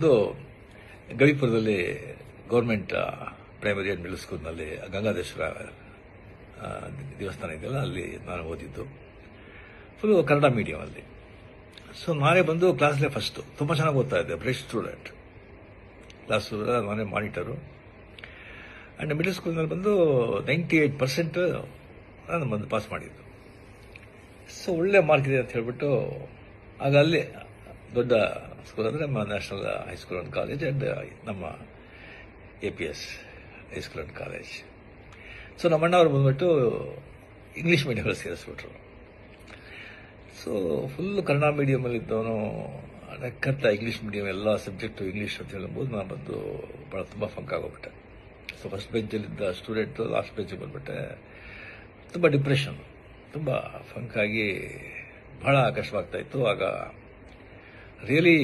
ಬಂದು ಗವಿಪುರದಲ್ಲಿ government primary and middle ಸ್ಕೂಲ್ನಲ್ಲಿ ಗಂಗಾಧೇಶ್ವರ ದೇವಸ್ಥಾನ ಇದೆಯಲ್ಲ, ಅಲ್ಲಿ ನಾನು ಓದಿದ್ದು. ಫುಲ್ಲು ಕನ್ನಡ ಮೀಡಿಯಂ ಅಲ್ಲಿ. ಸೊ ನಾನೇ ಬಂದು ಕ್ಲಾಸ್ಲೇ ಫಸ್ಟು. ತುಂಬ ಚೆನ್ನಾಗಿ ಓದ್ತಾ ಇದ್ದೆ, ಬ್ರೈಟ್ ಸ್ಟೂಡೆಂಟ್. ಕ್ಲಾಸು ನಾನೇ ಮಾನಿಟರು. ಆ್ಯಂಡ್ ಮಿಡಲ್ ಸ್ಕೂಲ್ನಲ್ಲಿ ಬಂದು 98% ನಾನು ಬಂದು ಪಾಸ್ ಮಾಡಿದ್ದು. ಸೊ ಒಳ್ಳೆ ಮಾರ್ಕ್ ಇದೆ ಅಂತ ಹೇಳ್ಬಿಟ್ಟು ಆಗ ಅಲ್ಲಿ ದೊಡ್ಡ ಸ್ಕೂಲ್ ಅಂದರೆ ನಮ್ಮ national high school and college and ನಮ್ಮ APS high school and college. So ನಮ್ಮ ಅಣ್ಣವ್ರು ಬಂದ್ಬಿಟ್ಟು ಇಂಗ್ಲೀಷ್ ಮೀಡಿಯಮಲ್ಲಿ ಸೇರಿಸ್ಬಿಟ್ರು. ಸೊ ಫುಲ್ಲು ಕನ್ನಡ ಮೀಡಿಯಮಲ್ಲಿದ್ದವನು ಕರೆಕ್ಟ್ ಇಂಗ್ಲೀಷ್ ಮೀಡಿಯಂ ಎಲ್ಲ ಸಬ್ಜೆಕ್ಟು ಇಂಗ್ಲೀಷ್ ಅಂತ ಹೇಳ್ಬೋದು. ನಾನು ಬಂದು ಭಾಳ ತುಂಬ ಫಂಕ್ ಆಗೋಗ್ಬಿಟ್ಟೆ. ಸೊ ಫಸ್ಟ್ ಬೆಂಚಲ್ಲಿದ್ದ ಸ್ಟೂಡೆಂಟು ಲಾಸ್ಟ್ ಬೆಂಚಿಗೆ ಬಂದುಬಿಟ್ಟೆ. ತುಂಬ ಡಿಪ್ರೆಷನ್, ತುಂಬ ಫಂಕಾಗಿ ಭಾಳ ಕಷ್ಟವಾಗ್ತಾಯಿತ್ತು. ಆಗ ರಿಯಲಿ